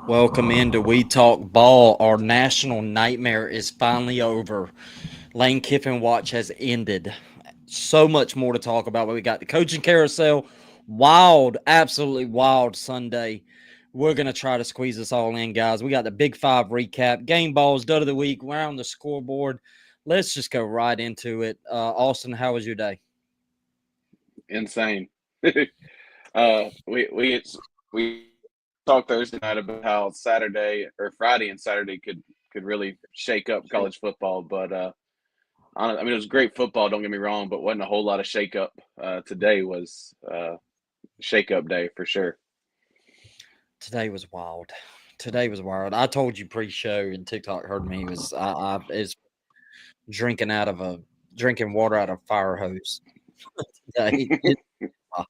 Welcome into We Talk Ball. Our national nightmare is finally over. Lane Kiffin watch has ended. So much more to talk about. But we got the coaching carousel. Wild, absolutely wild Sunday. We're going to try to squeeze this all in, guys. We got the Big Five recap, game balls, dud of the week. We're on the scoreboard. Let's just go right into it. Austin, how was your day? Insane. We talked Thursday night about how Saturday or Friday and Saturday could really shake up college football, but I mean it was great football. Don't get me wrong, but wasn't a whole lot of shake up. Today was shake up day for sure. Today was wild. Today was wild. I told you pre-show and TikTok heard me was I is drinking water out of a fire hose today. It's wild.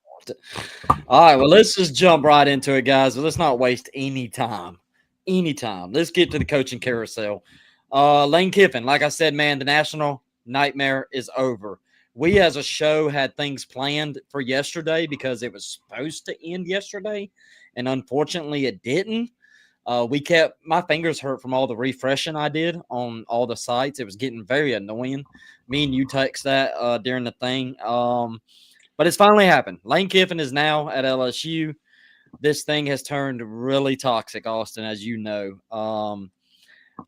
All right, well, let's just jump right into it, guys. Let's not waste any time. Any time. Let's get to the coaching carousel. Lane Kiffin, like I said, man, the national nightmare is over. We as a show had things planned for yesterday because it was supposed to end yesterday, and unfortunately it didn't. We kept my fingers hurt from all the refreshing I did on all the sites. It was getting very annoying. Me and you text that during the thing. But it's finally happened. Lane Kiffin is now at LSU. This thing has turned really toxic, Austin, as you know.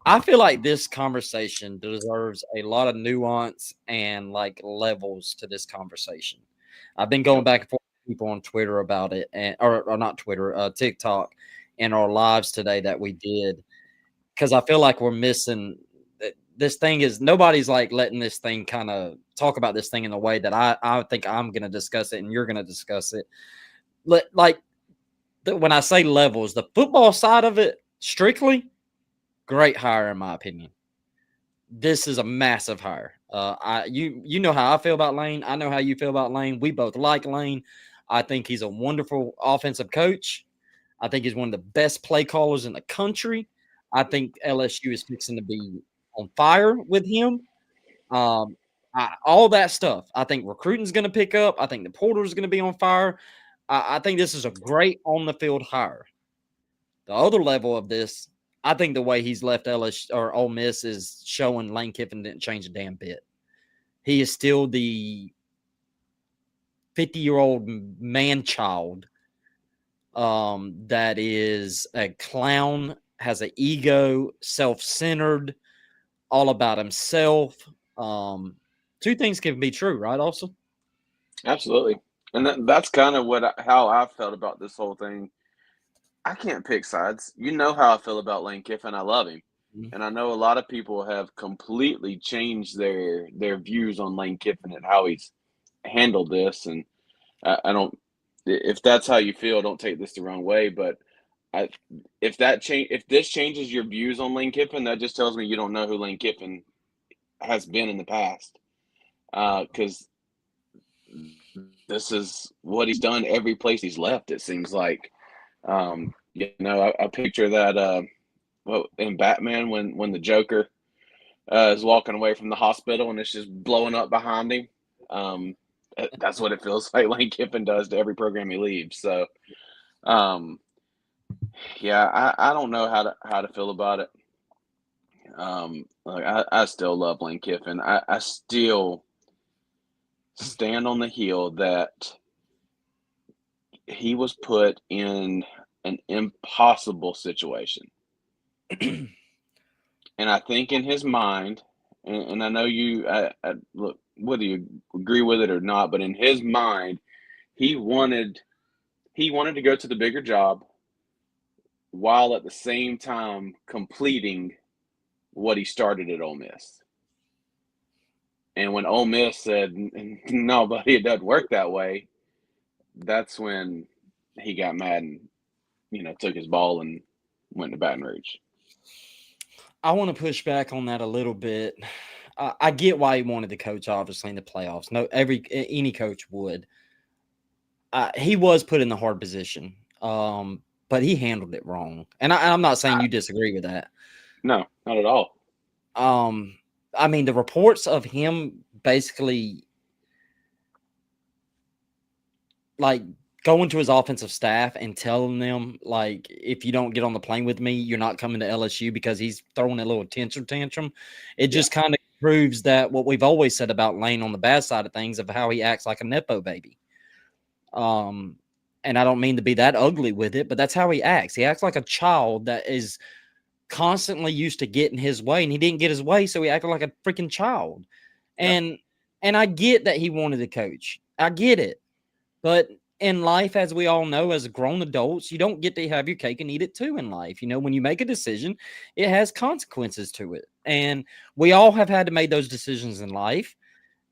I feel like this conversation deserves a lot of nuance and like levels to this conversation. I've been going Yep. back and forth with people on Twitter about it, and or not Twitter, TikTok, in our lives today that we did because I feel like we're missing. This thing is nobody's like letting this thing kind of talk about this thing in the way that I think I'm going to discuss it and you're going to discuss it. Like when I say levels, the football side of it, strictly, great hire in my opinion. This is a massive hire. You know how I feel about Lane. I know how you feel about Lane. We both like Lane. I think he's a wonderful offensive coach. I think he's one of the best play callers in the country. I think LSU is fixing to be on fire with him. Um, all that stuff. I think recruiting is going to pick up. I think the portal is going to be on fire. I think this is a great on the field hire. The other level of this, I think the way he's left LSU or Ole Miss is showing Lane Kiffin didn't change a damn bit. He is still the 50-year-old man child that is a clown, has an ego, self-centered, all about himself. Um, Two things can be true, right? Also, Absolutely. And that's kind of how I felt about this whole thing. I can't pick sides. You know how I feel about Lane Kiffin. I love him. Mhm. And I know a lot of people have completely changed their views on Lane Kiffin and how he's handled this. And I don't, if that's how you feel, don't take this the wrong way. But I, if this changes your views on Lane Kiffin, that just tells me you don't know who Lane Kiffin has been in the past. Because this is what he's done every place he's left. It seems like, I picture that. Well, in Batman when the Joker is walking away from the hospital and it's just blowing up behind him. Um, that's what it feels like Lane Kiffin does to every program he leaves. So, um, yeah, I don't know how to feel about it. Like I still love Lane Kiffin. I still stand on the heel that he was put in an impossible situation. And I think in his mind, and I know I look, whether you agree with it or not, but in his mind, he wanted he wanted to go to the bigger job while at the same time completing what he started at Ole Miss. And when Ole Miss said, "No, buddy, it doesn't work that way," that's when he got mad and took his ball and went to Baton Rouge. I want to push back on that a little bit. I get why he wanted to coach, obviously, in the playoffs. No, any coach would. He was put in the hard position, but he handled it wrong. And I'm not saying I, you disagree with that. no, not at all. Um, I mean, the reports of him basically like going to his offensive staff and telling them, like, if you don't get on the plane with me, you're not coming to LSU, because he's throwing a little tantrum. It Yeah. just kind of proves that what we've always said about Lane on the bad side of things, of how he acts like a Nepo baby. Um, and I don't mean to be that ugly with it, but that's how he acts. He acts like a child that is constantly used to getting his way, and he didn't get his way, so he acted like a freaking child. Yeah. And I get that he wanted to coach. I get it. But in life, as we all know, as grown adults, you don't get to have your cake and eat it too in life. You know, when you make a decision, it has consequences to it. And we all have had to make those decisions in life.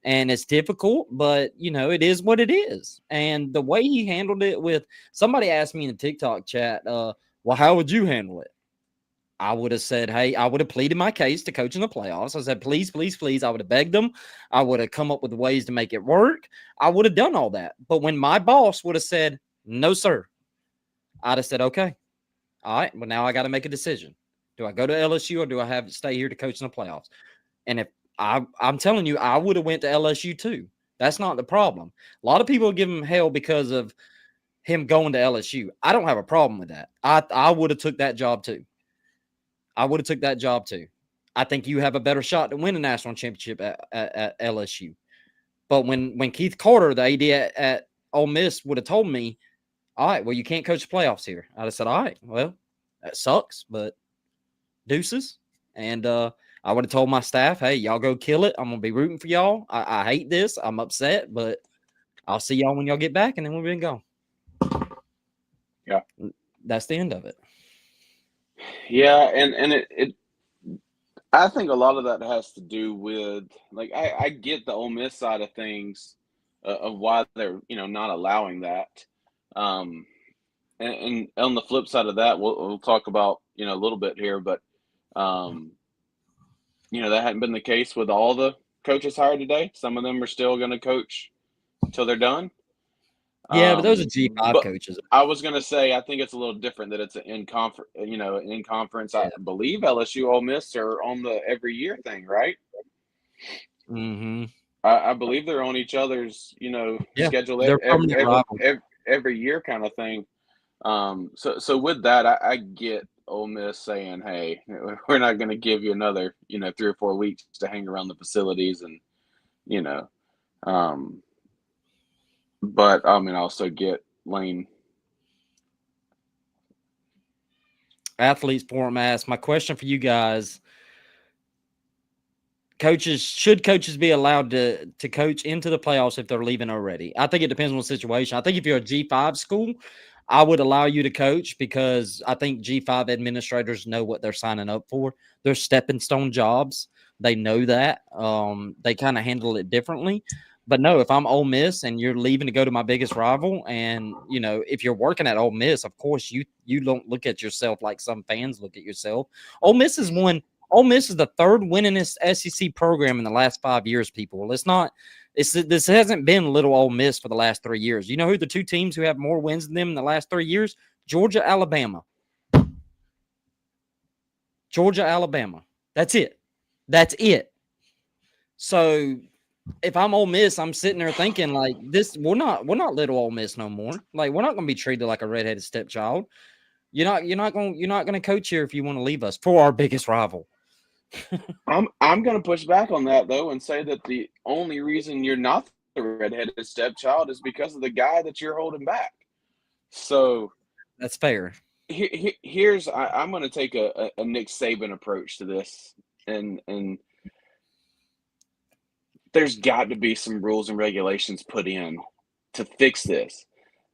And it's difficult, but you know, it is what it is. And the way he handled it with somebody asked me in the TikTok chat, well, how would you handle it? I would have said, hey, I would have pleaded my case to coach in the playoffs. I said, please, please, please. I would have begged them. I would have come up with ways to make it work. I would have done all that. But when my boss would have said, no, sir, I'd have said, okay, all right, well, now I got to make a decision. Do I go to LSU, or do I have to stay here to coach in the playoffs? And if I'm telling you, I would have went to LSU too. That's not the problem. A lot of people give him hell because of him going to LSU. I don't have a problem with that. I would have took that job too. I would have took that job too. I think you have a better shot to win a national championship at LSU. But when Keith Carter, the AD at Ole Miss, would have told me, all right, well, you can't coach the playoffs here, I'd have said, all right, well, that sucks, but deuces. And I would have told my staff, hey, y'all go kill it. I'm going to be rooting for y'all. I hate this. I'm upset, but I'll see y'all when y'all get back, and then we've been gone. Yeah. That's the end of it. Yeah, and it I think a lot of that has to do with, like, I get the Ole Miss side of things, of why they're, not allowing that. Um, and on the flip side of that, we'll talk about, a little bit here, but um, that hadn't been the case with all the coaches hired today. Some of them are still going to coach till they're done. Yeah, but those are G5 But coaches. I was going to say, I think it's a little different that it's an in conference. In conference. I Yeah. believe LSU, Ole Miss are on the every year thing, right? Mm-hmm. I believe they're on each other's, Yeah, schedule they're permanent rivals. every year kind of thing. So with that, I get Ole Miss saying, "Hey, we're not going to give you another, 3 or 4 weeks to hang around the facilities," and you know, um, but I mean, I also get Lane. Athletes Forum asks, my question for you guys, should coaches be allowed to coach into the playoffs if they're leaving already? I think it depends on the situation. I think if you're a G5 school, I would allow you to coach, because I think G5 administrators know what they're signing up for. They're stepping stone jobs. They know that. They kind of handle it differently. But no, if I'm Ole Miss and you're leaving to go to my biggest rival, and if you're working at Ole Miss, of course you don't look at yourself like some fans look at yourself. Ole Miss is one. Ole Miss is the third winningest SEC program in the last 5 years, people. It's not. This hasn't been little Ole Miss for the last 3 years. You know who the two teams who have more wins than them in the last 3 years? Georgia, Alabama. Georgia, Alabama. That's it. That's it. So if I'm Ole Miss, I'm sitting there thinking, like, this. We're not little Ole Miss no more. Like, we're not going to be treated like a redheaded stepchild. You're not going to coach here if you want to leave us for our biggest rival. I'm going to push back on that though and say that the only reason you're not the redheaded stepchild is because of the guy that you're holding back. So That's fair. here's I'm going to take a Nick Saban approach to this, and there's got to be some rules and regulations put in to fix this.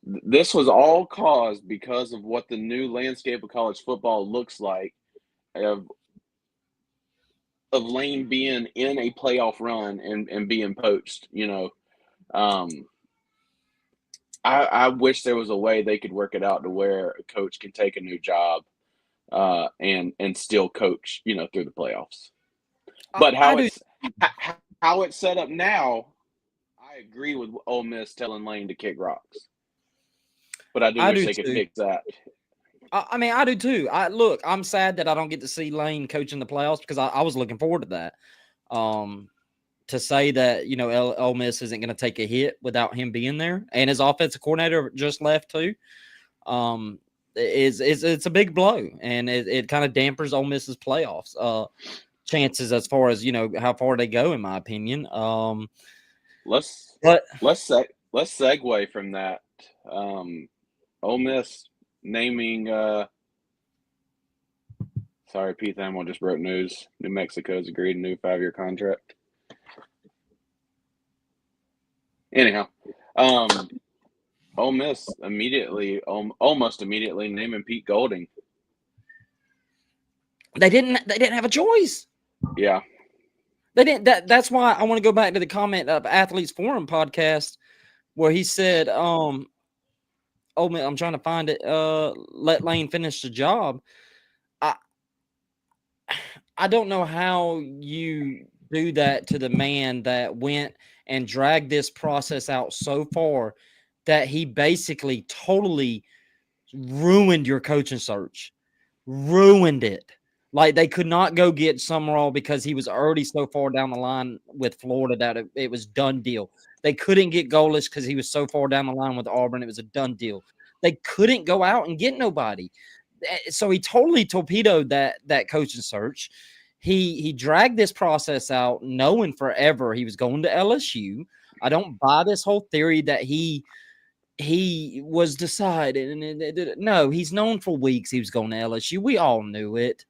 This was all caused because of what the new landscape of college football looks like, of Lane being in a playoff run and being poached. I wish there was a way they could work it out to where a coach can take a new job and still coach, through the playoffs. But how it's set up now, I agree with Ole Miss telling Lane to kick rocks. But I do wish they could fix that. I mean, I do too. I'm sad that I don't get to see Lane coach in the playoffs, because I was looking forward to that. to say that, Ole Miss isn't going to take a hit without him being there, and his offensive coordinator just left too. It's a big blow, and it kind of dampers Ole Miss's playoffs chances as far as how far they go, in my opinion. Let's But segue from that. Ole Miss naming. Sorry, Pete Thamel just broke news. New Mexico's agreed a new 5-year contract. Anyhow, Ole Miss almost immediately naming Pete Golding. They didn't have a choice. Yeah. They didn't. That's why I want to go back to the comment of Athletes Forum podcast where he said, I'm trying to find it. Let Lane finish the job. I don't know how you do that to the man that went and dragged this process out so far that he basically totally ruined your coaching search. Ruined it. Like, they could not go get Summerall because he was already so far down the line with Florida that it was done deal. They couldn't get Golish because he was so far down the line with Auburn. It was a done deal. They couldn't go out and get nobody. So he totally torpedoed that coaching search. He dragged this process out knowing forever he was going to LSU. I don't buy this whole theory that he was decided. No, he's known for weeks he was going to LSU. We all knew it.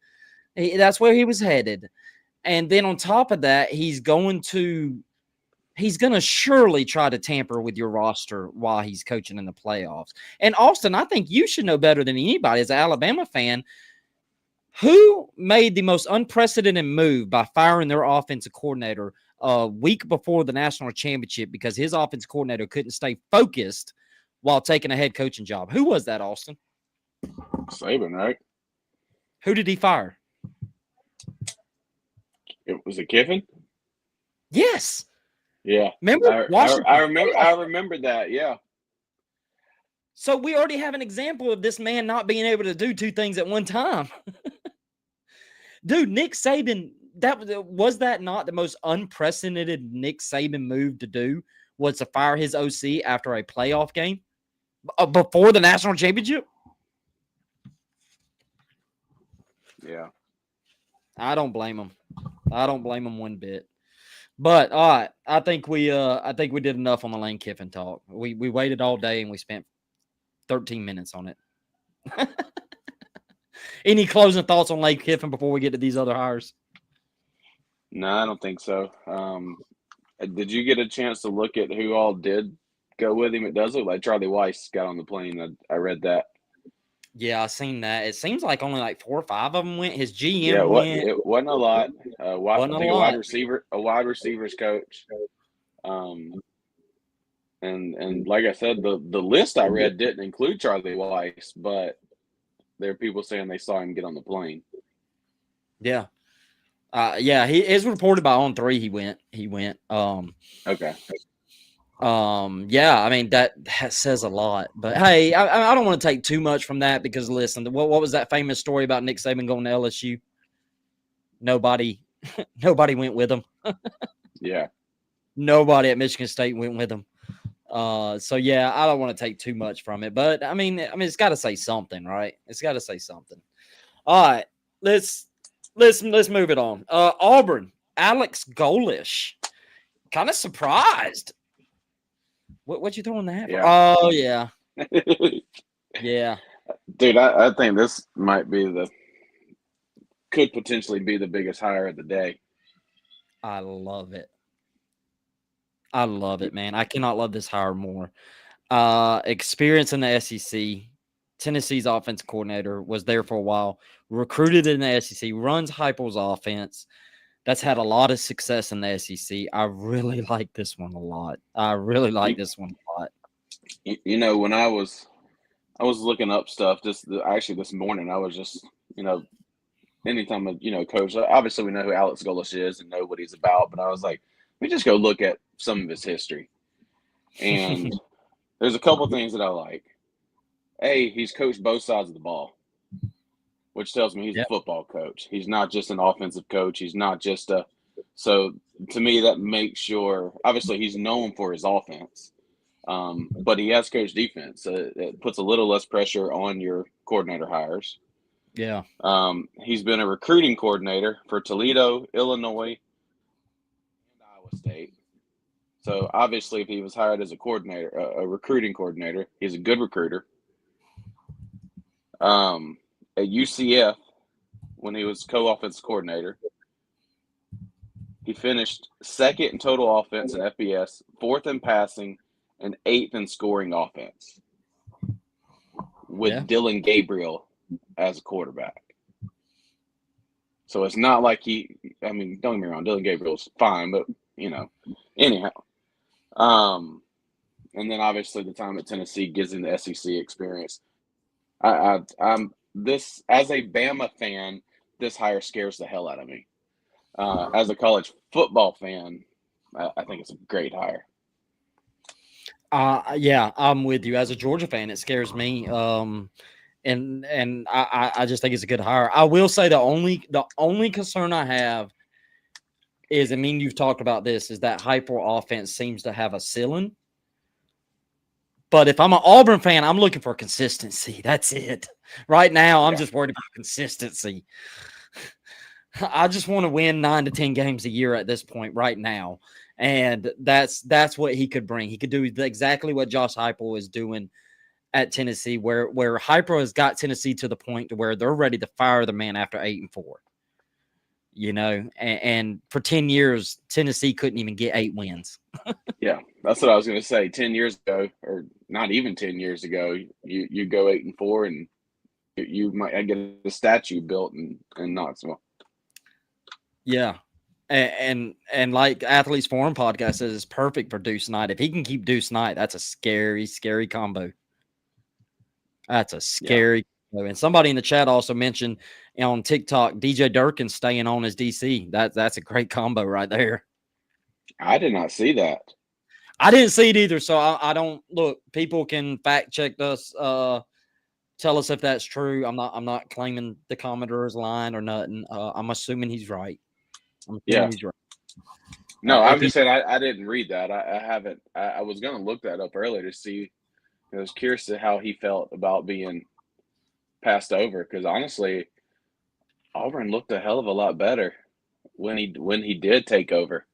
That's where he was headed. And then on top of that, he's going to surely try to tamper with your roster while he's coaching in the playoffs. And Austin, I think you should know better than anybody as an Alabama fan, who made the most unprecedented move by firing their offensive coordinator a week before the national championship because his offensive coordinator couldn't stay focused while taking a head coaching job. Who was that, Austin? Saban, right? Who did he fire? Was it Kiffin? Yes. Yeah. Remember? I remember that, yeah. So we already have an example of this man not being able to do two things at one time. Dude, Nick Saban, was that not the most unprecedented Nick Saban move to do, was to fire his OC after a playoff game before the national championship? Yeah. I don't blame him. I don't blame him one bit. But all right, I think we did enough on the Lane Kiffin talk. We waited all day and we spent 13 minutes on it. Any closing thoughts on Lane Kiffin before we get to these other hires? No, I don't think so. Did you get a chance to look at who all did go with him? It does look like Charlie Weiss got on the plane. I read that. Yeah, I seen that. It seems like only like 4 or 5 of them went. His GM went. It wasn't a lot. Wasn't I a think lot. a wide receivers coach. And like I said, the list I read didn't include Charlie Weiss, but there are people saying they saw him get on the plane. Yeah. Yeah, he is reported by On 3 he went. Okay. Yeah, I mean that says a lot. But hey, I don't want to take too much from that because listen, what was that famous story about Nick Saban going to LSU? Nobody went with him. Yeah. Nobody at Michigan State went with him. So yeah, I don't want to take too much from it, but I mean it's got to say something, right? It's got to say something. All right, let's move it on. Auburn, Alex Golish, kind of surprised. What you throwing that? Yeah. Oh yeah, yeah. Dude, I think this might be could potentially be the biggest hire of the day. I love it. I love it, man. I cannot love this hire more. Experience in the SEC. Tennessee's offense coordinator was there for a while. Recruited in the SEC. Runs Heupel's offense. That's had a lot of success in the SEC. I really like this one a lot. This When I was looking up stuff actually this morning, I was just, anytime a coach, obviously we know who Alex Golish is and know what he's about, but I was like, let me just go look at some of his history. And there's a couple things that I like. A, he's coached both sides of the ball, which tells me he's a football coach. He's not just an offensive coach. He's not just a So to me, that makes sure. Obviously, he's known for his offense, but he has coached defense. So it puts a little less pressure on your coordinator hires. Yeah. He's been a recruiting coordinator for Toledo, Illinois, and Iowa State. So obviously, if he was hired as a coordinator, a recruiting coordinator, he's a good recruiter. At UCF, when he was co-offense coordinator, he finished second in total offense in FBS, fourth in passing, and eighth in scoring offense Yeah. with Dylan Gabriel as a quarterback. So it's not like I mean, don't get me wrong, Dylan Gabriel's fine, but, anyhow. And then obviously the time at Tennessee gives him the SEC experience. I'm this as a Bama fan, this hire scares the hell out of me. As a college football fan, I think it's a great hire. Yeah, I'm with you. As a Georgia fan, it scares me. And I just think it's a good hire. I will say the only concern I have is, I mean, you've talked about this, is that hyper offense seems to have a ceiling. But if I'm an Auburn fan, I'm looking for consistency. That's it. Right now, I'm just worried about consistency. I just want to win 9 to 10 games a year at this point right now. And that's what he could bring. He could do exactly what Josh Heupel is doing at Tennessee, where Heupel has got Tennessee to the point to where they're ready to fire the man after 8-4. And for 10 years, Tennessee couldn't even get 8 wins. Yeah, that's what I was going to say. 10 years ago, or not even 10 years ago, you go 8-4, and you might get a statue built in Knoxville. Yeah. And like Athletes Forum podcast says, it's perfect for Deuce Knight. If he can keep Deuce Knight, that's a scary, scary combo. That's a scary combo. And somebody in the chat also mentioned on TikTok, DJ Durkin staying on as DC. That's a great combo right there. I did not see that. I didn't see it either, so I don't look. People can fact check us. Tell us if that's true. I'm not claiming the Commodore's lying or nothing. I'm assuming he's right. He's right. No, I'm just saying I didn't read that. I haven't. I was going to look that up earlier to see. I was curious to how he felt about being passed over, because honestly, Auburn looked a hell of a lot better when he did take over.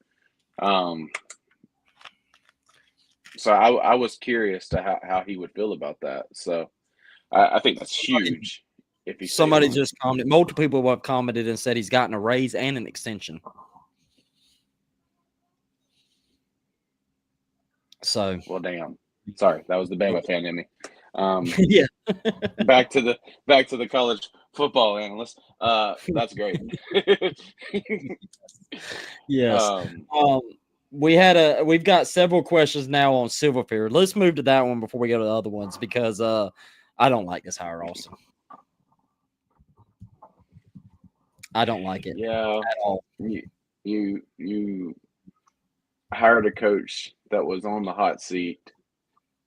So I was curious to how he would feel about that. So I think that's huge. If he somebody just commented, multiple people have commented and said he's gotten a raise and an extension. So, well, damn. Sorry, that was the Bama fan in me. Yeah. back to the college football analyst. That's great. Yes. We've got several questions now on Silverfield. Let's move to that one before we go to the other ones, because I don't like this hire also. I don't like it. Yeah. At all. You hired a coach that was on the hot seat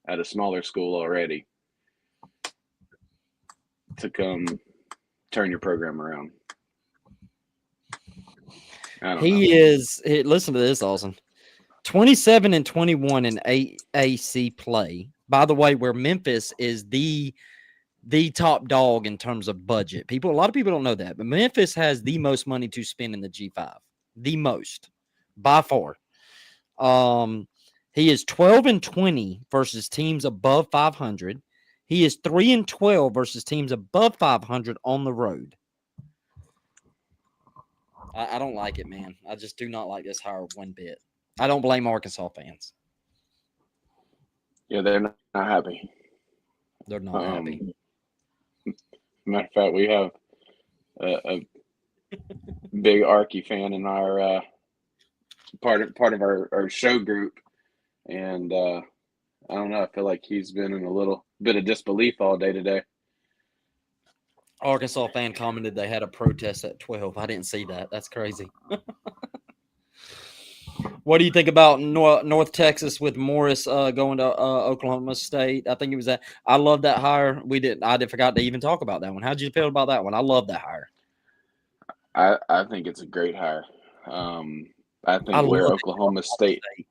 at a smaller school already to come turn your program around. Listen to this, Austin. 27-21 in AAC play. By the way, where Memphis is the top dog in terms of budget. A lot of people don't know that, but Memphis has the most money to spend in the G5. The most, by far. He is 12-20 versus teams above 500. He is 3-12 versus teams above 500 on the road. I don't like it, man. I just do not like this hire one bit. I don't blame Arkansas fans. Yeah, they're not happy. They're not happy. Matter of fact, we have a big Arky fan in our part of our show group, and I don't know. I feel like he's been in a little bit of disbelief all day today. Arkansas fan commented they had a protest at 12. I didn't see that. That's crazy. What do you think about North Texas with Morris going to Oklahoma State? I think it was that. I love that hire. I forgot to even talk about that one. How did you feel about that one? I love that hire. I think it's a great hire. I I think love where it for Oklahoma Oklahoma State State.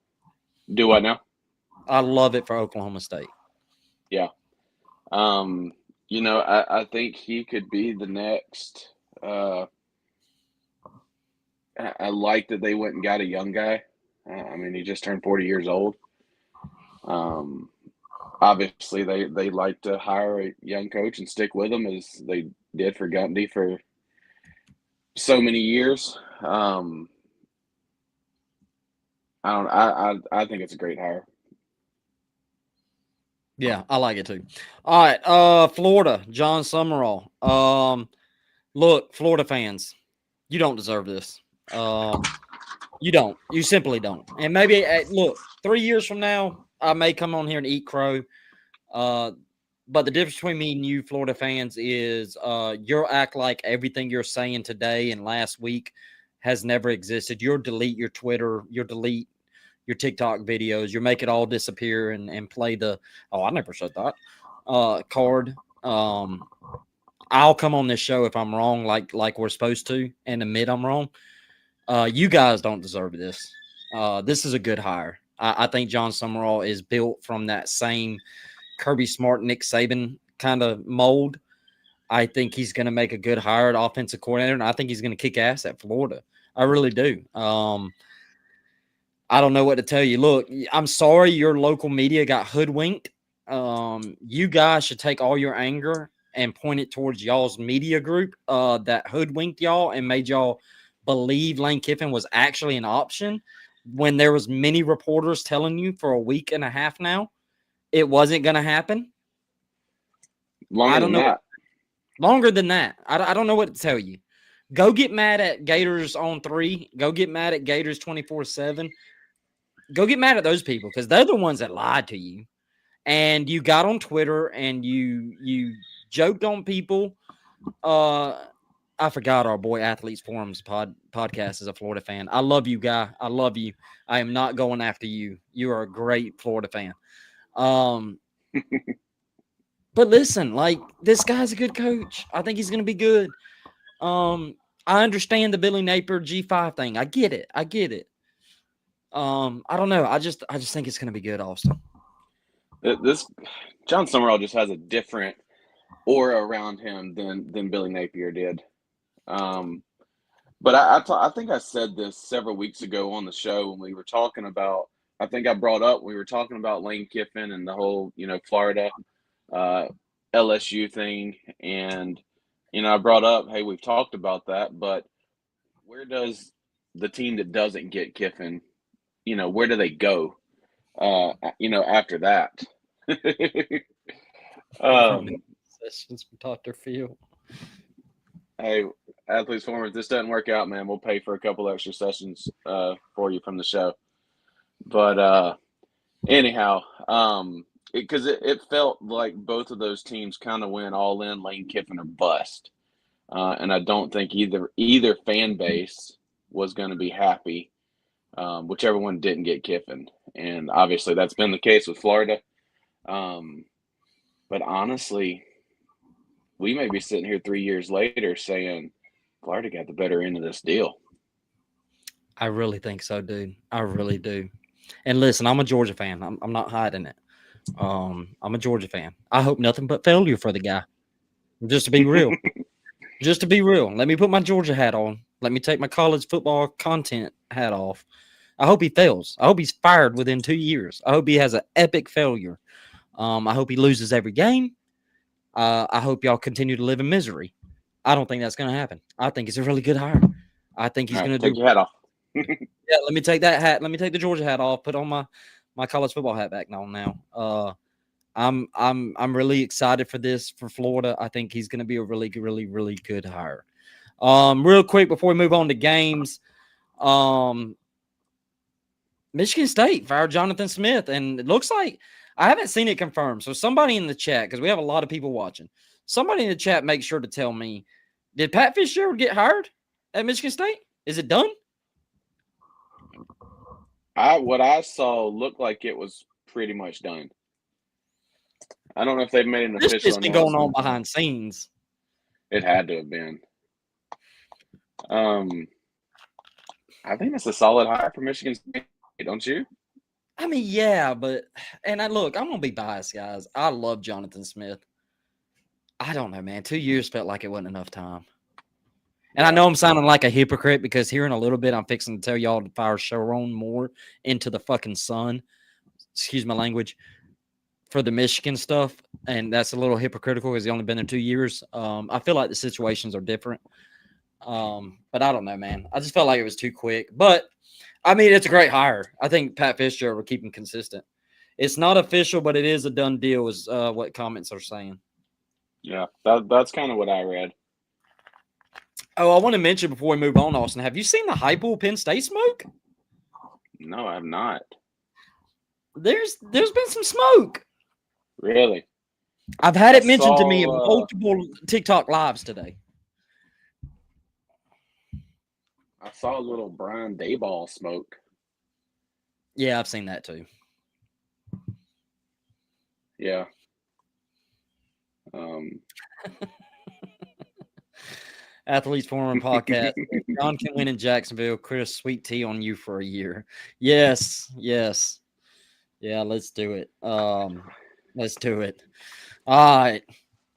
do what now? I love it for Oklahoma State. Yeah. I think he could be the next. I like that they went and got a young guy. I mean, he just turned 40 years old. Um, Obviously, they like to hire a young coach and stick with him as they did for Gundy for so many years. I don't. I think it's a great hire. Yeah, I like it too. All right, Florida, John Summerall. Look, Florida fans, you don't deserve this. You don't. You simply don't. And maybe look, 3 years from now, I may come on here and eat crow. Uh, but the difference between me and you, Florida fans, is you'll act like everything you're saying today and last week has never existed. You'll delete your Twitter, you'll delete your TikTok videos, you'll make it all disappear and play the I never said that card. I'll come on this show if I'm wrong, like we're supposed to, and admit I'm wrong. You guys don't deserve this. This is a good hire. I think John Summerall is built from that same Kirby Smart, Nick Saban kind of mold. I think he's going to make a good hire at offensive coordinator, and I think he's going to kick ass at Florida. I really do. I don't know what to tell you. Look, I'm sorry your local media got hoodwinked. You guys should take all your anger and point it towards y'all's media group that hoodwinked y'all and made y'all believe Lane Kiffin was actually an option when there was many reporters telling you for a week and a half now it wasn't going to happen. Longer I don't than know. that. Longer than that. I don't know what to tell you. Go get mad at Gators on 3. Go get mad at Gators 24/7. Go get mad at those people because they're the ones that lied to you. And you got on Twitter and you joked on people. I forgot our boy Athletes Forums podcast is a Florida fan. I love you, guy. I love you. I am not going after you. You are a great Florida fan. But listen, like this guy's a good coach. I think he's going to be good. I understand the Billy Napier G5 thing. I get it. I don't know. I just think it's going to be good, Austin. This John Summerall just has a different aura around him than Billy Napier did. But I think I said this several weeks ago on the show when we were talking about. I think I brought up we were talking about Lane Kiffin and the whole Florida LSU thing, and I brought up, hey, we've talked about that, but where does the team that doesn't get Kiffin, where do they go? After that. Sessions with Dr. Phil. Hey, Athletes Forum, if this doesn't work out, man, we'll pay for a couple extra sessions for you from the show. But anyhow, because it felt like both of those teams kind of went all in Lane Kiffin or bust. And I don't think either fan base was going to be happy, whichever one didn't get Kiffin. And obviously that's been the case with Florida. But honestly, we may be sitting here 3 years later saying Florida got the better end of this deal. I really think so, dude. I really do. And listen, I'm a Georgia fan. I'm not hiding it. I'm a Georgia fan. I hope nothing but failure for the guy. Just to be real. Just to be real. Let me put my Georgia hat on. Let me take my college football content hat off. I hope he fails. I hope he's fired within 2 years. I hope he has an epic failure. I hope he loses every game. I hope y'all continue to live in misery. I don't think that's going to happen. I think it's a really good hire. I think he's going to take your hat off. Yeah, let me take that hat. Let me take the Georgia hat off. Put on my college football hat back on now. I'm really excited for this for Florida. I think he's going to be a really, really, really good hire. Real quick before we move on to games, Michigan State fired Jonathan Smith, and it looks like I haven't seen it confirmed. So somebody in the chat, because we have a lot of people watching, somebody in the chat make sure to tell me, did Pat Fitzgerald get hired at Michigan State? Is it done? What I saw looked like it was pretty much done. I don't know if they've made an official This been going on behind scenes. It had to have been. I think it's a solid hire for Michigan State, don't you? I mean, yeah, but look, I'm gonna be biased, guys. I love Jonathan Smith. I don't know, man. 2 years felt like it wasn't enough time. And I Yeah. know I'm sounding like a hypocrite because here in a little bit, I'm fixing to tell y'all to fire Sharon Moore into the fucking sun. Excuse my language, for the Michigan stuff. And that's a little hypocritical because he's only been there 2 years. I feel like the situations are different. But I don't know, man. I just felt like it was too quick. But I mean, it's a great hire. I think Pat Fitzgerald will keep him consistent. It's not official, but it is a done deal, is what comments are saying. Yeah, that's kind of what I read. Oh, I want to mention before we move on, Austin, have you seen the Heupel Penn State smoke? No, I'm not. There's been some smoke. Really? I've had I it mentioned to me in saw multiple TikTok lives today. I saw a little Brian Dayball smoke. Yeah, I've seen that too. Yeah. Athletes Forum podcast. John can win in Jacksonville. Chris, sweet tea on you for a year. Yes. Yeah, let's do it. Let's do it. All right.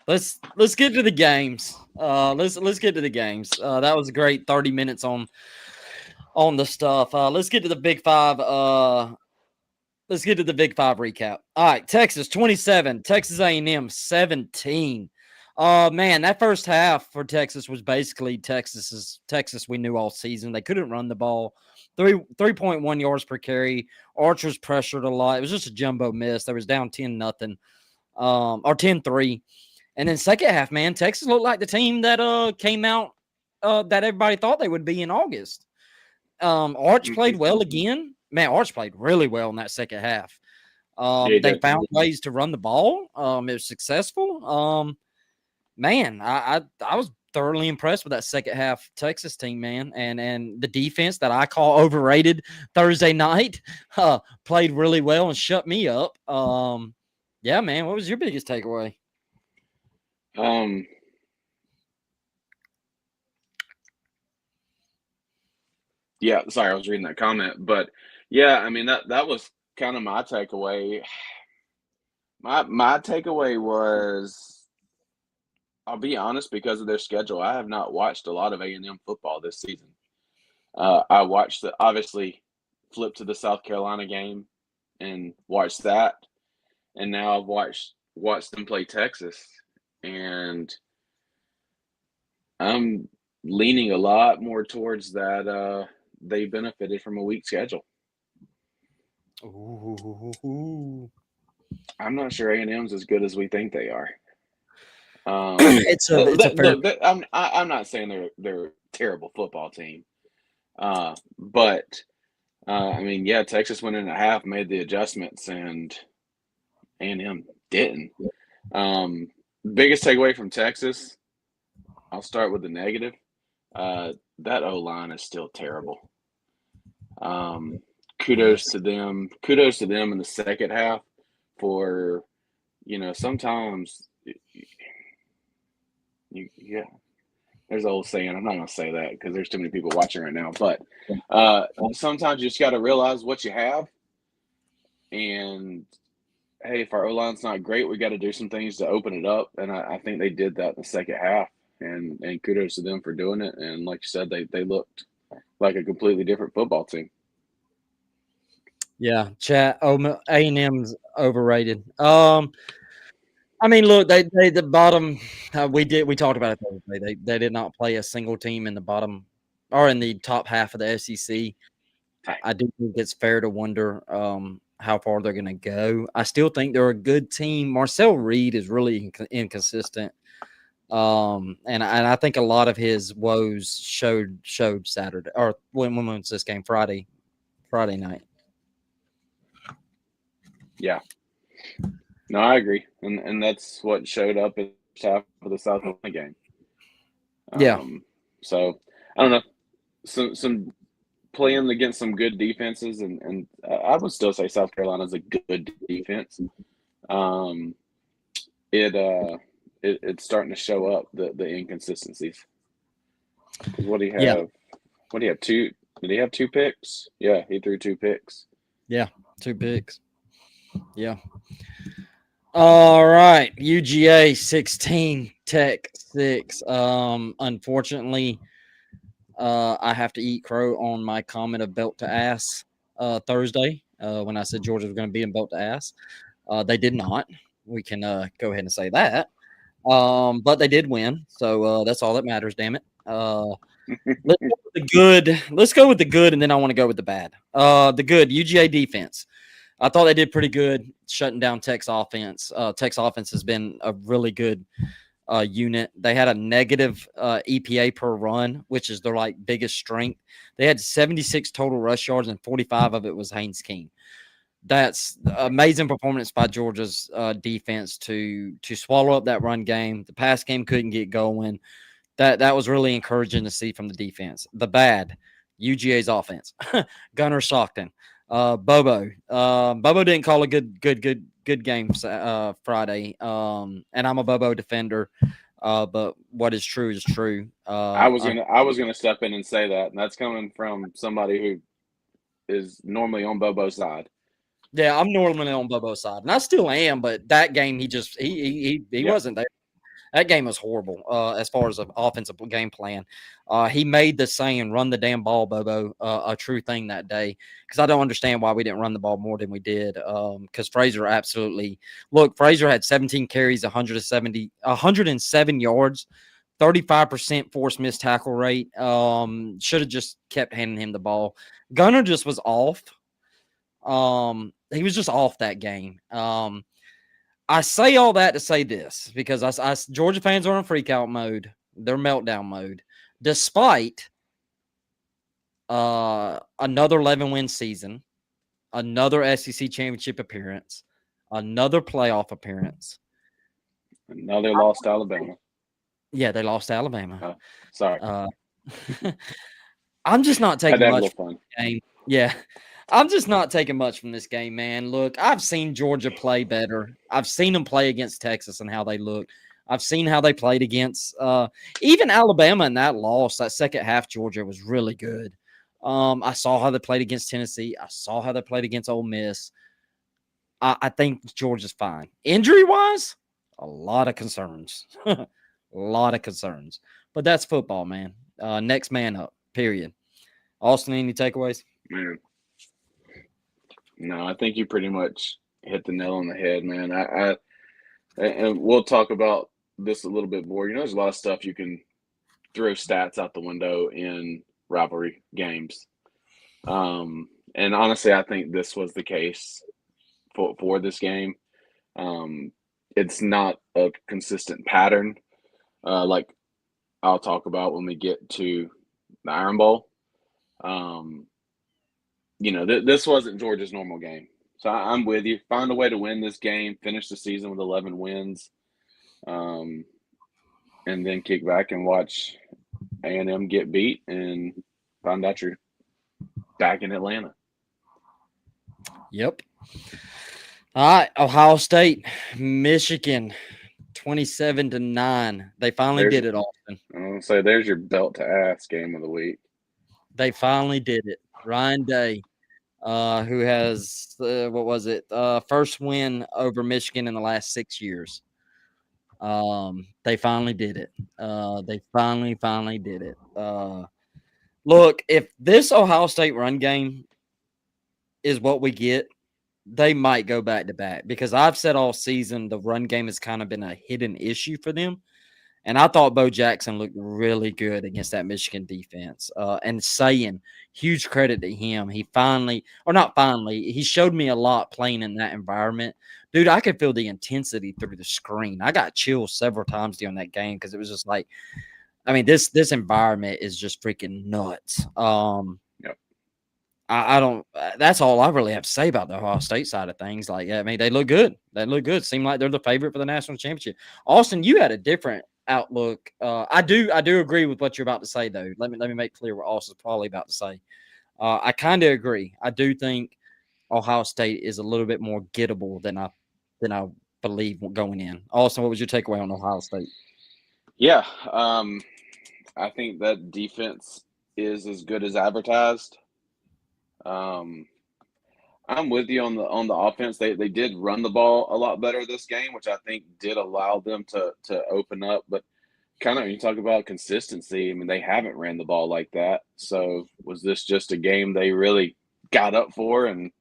Let's get to the games. Let's get to the games. That was a great 30 minutes on the stuff. Let's get to the Big Five. Let's get to the Big Five recap. All right, Texas 27, Texas A&M 17. Man, that first half for Texas was basically Texas we knew all season. They couldn't run the ball. 3.1 yards per carry. Archer's pressured a lot. It was just a jumbo miss. They was down 10-0, or 10-3. And then second half, man, Texas looked like the team that came out that everybody thought they would be in August. Arch played well again. Man, Arch played really well in that second half. They found ways to run the ball. It was successful. Man, I was thoroughly impressed with that second half Texas team, man. And the defense that I call overrated Thursday night played really well and shut me up. Yeah, man, what was your biggest takeaway? Yeah, sorry, I was reading that comment, but yeah, I mean that was kind of my takeaway. My takeaway was, I'll be honest, because of their schedule, I have not watched a lot of A&M football this season. I watched obviously flip to the South Carolina game and watched that, and now I've watched them play Texas, and I'm leaning a lot more towards that. They benefited from a weak schedule. Ooh. I'm not sure A&M's as good as we think they are. It's a fair. Look, I'm not saying they're a terrible football team, but I mean, yeah, Texas went in at half, made the adjustments, and A&M didn't. Biggest takeaway from Texas, I'll start with the negative. That O-line is still terrible. Kudos to them. Kudos to them in the second half for, sometimes yeah. There's an old saying. I'm not going to say that because there's too many people watching right now. But sometimes you just got to realize what you have. And, hey, if our O-line's not great, we got to do some things to open it up. And I think they did that in the second half. And kudos to them for doing it. And like you said, they looked like a completely different football team. Yeah, chat. A&M's overrated. I mean, look, they the bottom. We talked about it Thursday. They did not play a single team in the bottom or in the top half of the SEC. I do think it's fair to wonder how far they're going to go. I still think they're a good team. Marcel Reed is really inconsistent, and I think a lot of his woes showed Saturday, or when was this game? Friday night. Yeah. No, I agree, and that's what showed up at the half of the South Carolina game. Yeah. So I don't know, some playing against some good defenses, and I would still say South Carolina is a good defense. It's starting to show up the inconsistencies. Because what do you have? Yeah. What do you have? Did he have 2 picks? Yeah, he threw 2 picks. Yeah, 2 picks. Yeah. All right, UGA 16, Tech 6. Unfortunately, I have to eat crow on my comment of belt to ass Thursday when I said Georgia was going to be in belt to ass. They did not. We can go ahead and say that. But they did win, so that's all that matters. Damn it. Let's go with the good. Let's go with the good, and then I want to go with the bad. The good UGA defense. I thought they did pretty good shutting down Tech's offense. Tech's offense has been a really good unit. They had a negative EPA per run, which is their like biggest strength. They had 76 total rush yards, and 45 of it was Haynes King. That's amazing performance by Georgia's defense to swallow up that run game. The pass game couldn't get going. That was really encouraging to see from the defense. The bad, UGA's offense. Gunnar Stockton, Bobo. Bobo didn't call a good game Friday. And I'm a Bobo defender. But what is true is true. I was gonna step in and say that, and that's coming from somebody who is normally on Bobo's side. Yeah, I'm normally on Bobo's side, and I still am. But that game, he Yep. wasn't there. That game was horrible as far as an offensive game plan. He made the saying "run the damn ball, Bobo" a true thing that day, because I don't understand why we didn't run the ball more than we did. Because Frazier Frazier had 17 carries, 107 yards, 35% forced missed tackle rate. Should have just kept handing him the ball. Gunner just was off. He was just off that game. I say all that to say this because Georgia fans are in freak out mode. They're meltdown mode, despite another 11-win season, another SEC championship appearance, another playoff appearance. Another lost to Alabama. Yeah, they lost to Alabama. Oh, sorry. I'm just not Had taking to have a much little fun. from this game. Yeah. I'm just not taking much from this game, man. Look, I've seen Georgia play better. I've seen them play against Texas and how they look. I've seen how they played against even Alabama in that loss. That second half, Georgia was really good. I saw how they played against Tennessee. I saw how they played against Ole Miss. I think Georgia's fine. Injury-wise, a lot of concerns. A lot of concerns. But that's football, man. Next man up, period. Austin, any takeaways? Man. No, I think you pretty much hit the nail on the head, man. And we'll talk about this a little bit more. There's a lot of stuff you can throw stats out the window in rivalry games. And honestly, I think this was the case for this game. It's not a consistent pattern, like I'll talk about when we get to the Iron Bowl. This wasn't Georgia's normal game. So I'm with you. Find a way to win this game, finish the season with 11 wins, and then kick back and watch A&M get beat and find out you're back in Atlanta. Yep. All right, Ohio State, Michigan, 27-9. They finally did it, Austin. I'm gonna say there's your belt to ass game of the week. They finally did it. Ryan Day, who has what was it? First win over Michigan in the last 6 years. They finally did it. They finally did it. Look, if this Ohio State run game is what we get, they might go back to back because I've said all season the run game has kind of been a hidden issue for them. And I thought Bo Jackson looked really good against that Michigan defense. And saying huge credit to him. He he showed me a lot playing in that environment. Dude, I could feel the intensity through the screen. I got chills several times during that game because it was just like, I mean, this environment is just freaking nuts. Yep. I don't. That's all I really have to say about the Ohio State side of things. Like, I mean, they look good. They look good. Seem like they're the favorite for the national championship. Austin, you had a different outlook. I do agree with what you're about to say, though. Let me make clear what Austin's probably about to say. I kind of agree. I do think Ohio State is a little bit more gettable than I believe going in. Austin, what was your takeaway on Ohio State? Yeah, I think that defense is as good as advertised. Um, I'm with you on the offense. They did run the ball a lot better this game, which I think did allow them to open up. But kind of you talk about consistency. I mean, they haven't ran the ball like that. So was this just a game they really got up for and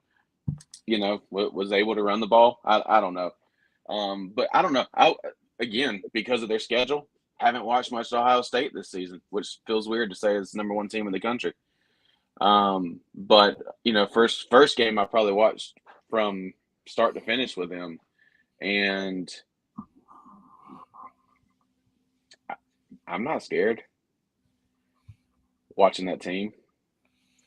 was able to run the ball? I don't know. But I don't know. Again, because of their schedule, haven't watched much Ohio State this season, which feels weird to say it's the number one team in the country. But first game I probably watched from start to finish with them, and I'm not scared watching that team.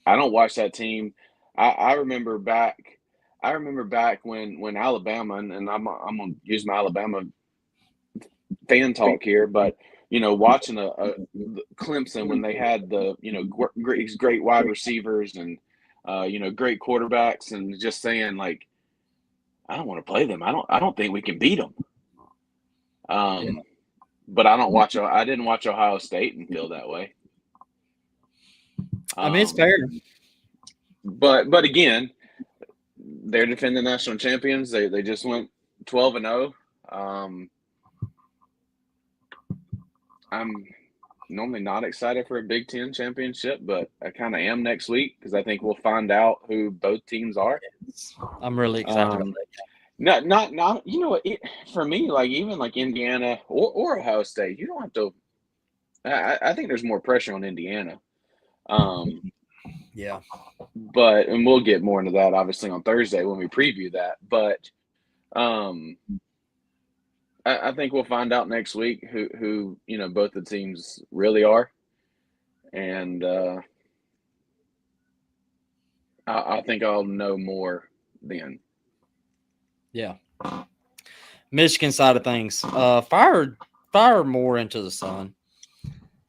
I don't watch that team. I remember back. I remember back when Alabama, and I'm gonna use my Alabama fan talk here, but watching a Clemson when they had the great wide receivers and great quarterbacks, and just saying like, I don't want to play them. I don't think we can beat them. Yeah. But I didn't watch Ohio State and feel that way. I mean, it's fair. But again, they're defending national champions. They just went 12-0. I'm normally not excited for a Big Ten championship, but I kind of am next week because I think we'll find out who both teams are. I'm really excited about that. Not for me, like even like Indiana or Ohio State, you don't have to. I think there's more pressure on Indiana. Yeah. And we'll get more into that obviously on Thursday when we preview that. But I think we'll find out next week who both the teams really are, and I think I'll know more then. Yeah. Michigan side of things, fire more into the sun.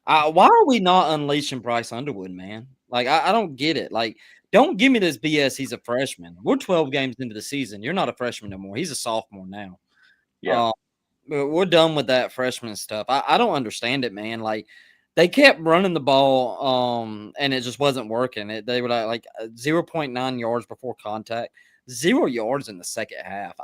Why are we not unleashing Bryce Underwood, man? Like I don't get it. Like, don't give me this BS. He's a freshman. We're 12 games into the season. You're not a freshman no more. He's a sophomore now. Yeah. We're done with that freshman stuff. I don't understand it, man. Like, they kept running the ball, and it just wasn't working. They were like 0.9 yards before contact, 0 yards in the second half.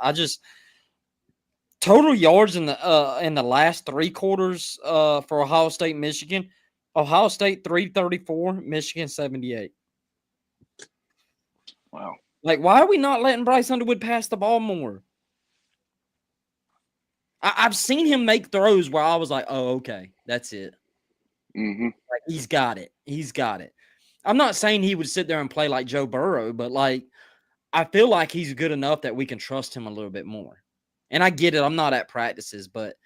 Total yards in the last three quarters for Ohio State, Michigan. Ohio State 334, Michigan 78. Wow. Like, why are we not letting Bryce Underwood pass the ball more? I've seen him make throws where I was like, oh, okay, that's it. Mm-hmm. Like, he's got it. He's got it. I'm not saying he would sit there and play like Joe Burrow, but like, I feel like he's good enough that we can trust him a little bit more. And I get it. I'm not at practices, but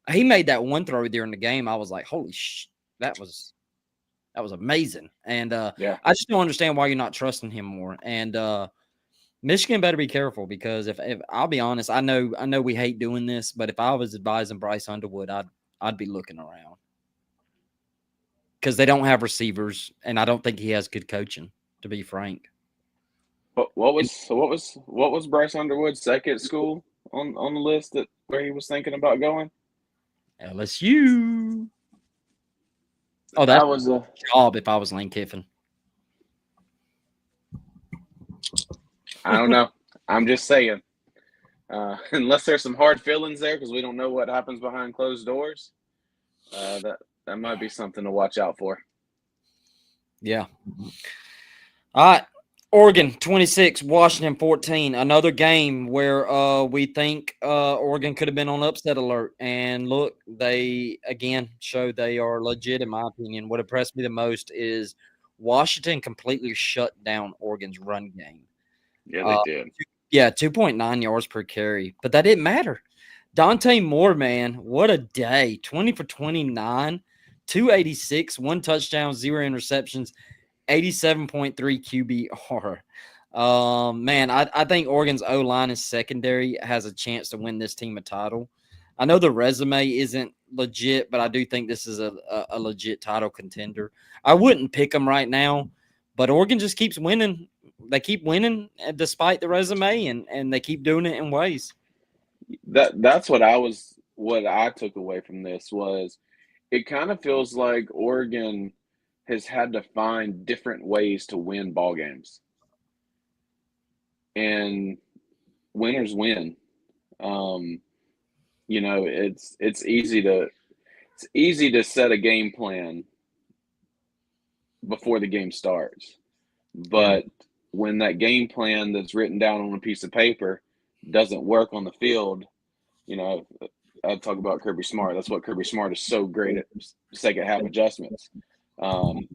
he made that one throw during the game. I was like, holy shit, that was amazing. And Yeah. I just don't understand why you're not trusting him more. And Michigan better be careful, because if I'll be honest, I know we hate doing this, but if I was advising Bryce Underwood, I'd be looking around, because they don't have receivers, and I don't think he has good coaching, to be frank. But what was Bryce Underwood's second school on the list where he was thinking about going? LSU. Oh, that was a job if I was Lane Kiffin. I don't know. I'm just saying. Unless there's some hard feelings there, because we don't know what happens behind closed doors, that might be something to watch out for. Yeah. All right. Oregon 26, Washington 14. Another game where we think Oregon could have been on upset alert. And look, they again showed they are legit, in my opinion. What impressed me the most is Washington completely shut down Oregon's run game. Yeah, they did. Yeah, 2.9 yards per carry. But that didn't matter. Dante Moore, man, what a day. 20 for 29, 286, 1 touchdown, 0 interceptions, 87.3 QBR. Man, I think Oregon's O-line and secondary has a chance to win this team a title. I know the resume isn't legit, but I do think this is a legit title contender. I wouldn't pick them right now, but Oregon just keeps winning. They keep winning despite the resume, and they keep doing it in ways. That's what I took away from this was it kind of feels like Oregon has had to find different ways to win ball games, and winners win. Um, it's easy to set a game plan before the game starts, Yeah. but when that game plan that's written down on a piece of paper doesn't work on the field, you know, I talk about Kirby Smart. That's what Kirby Smart is so great at, second half adjustments. Um,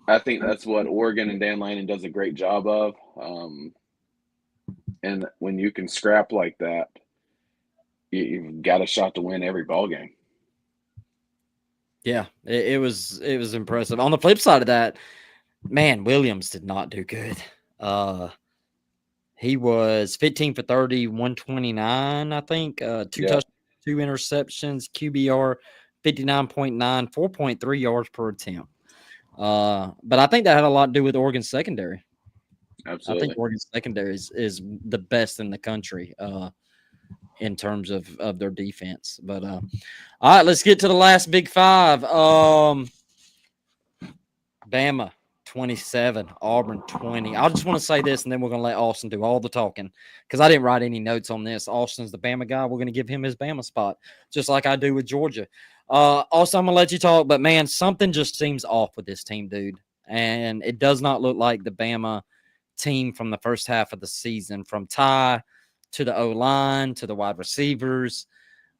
I think that's what Oregon and Dan Lanning does a great job of. And when you can scrap like that, you've got a shot to win every ball game. Yeah, it was impressive. On the flip side of that, man, Williams did not do good. He was 15 for 30, 129, I think. Two Yeah, touchdowns, 2 interceptions, QBR 59.9, 4.3 yards per attempt. But I think that had a lot to do with Oregon's secondary. I think absolutely. Oregon's secondary is the best in the country in terms of their defense. But all right, let's get to the last Big Five. Bama 27, Auburn 20. I just want to say this, and then we're going to let Austin do all the talking because I didn't write any notes on this. Austin's the Bama guy. We're going to give him his Bama spot, just like I do with Georgia. Also, I'm going to let you talk, but man, something just seems off with this team, dude. And it does not look like the Bama team from the first half of the season, from Ty to the O-line to the wide receivers.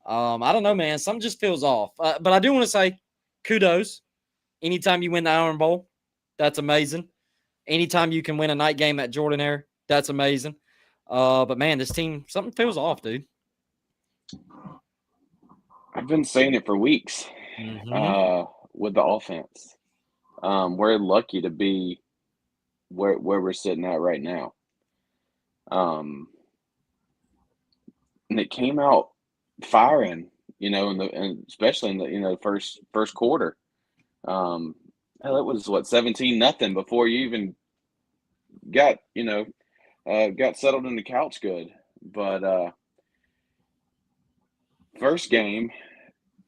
I don't know, man. Something just feels off. But I do want to say kudos. Anytime you win the Iron Bowl, that's amazing. Anytime you can win a night game at Jordan Air, that's amazing. But man, this team, something feels off, dude. I've been saying it for weeks Mm-hmm. with the offense. We're lucky to be where we're sitting at right now. Um, and it came out firing, and especially in the first quarter. Um, hell, it was what 17-0 before you even got got settled in the couch good. But first game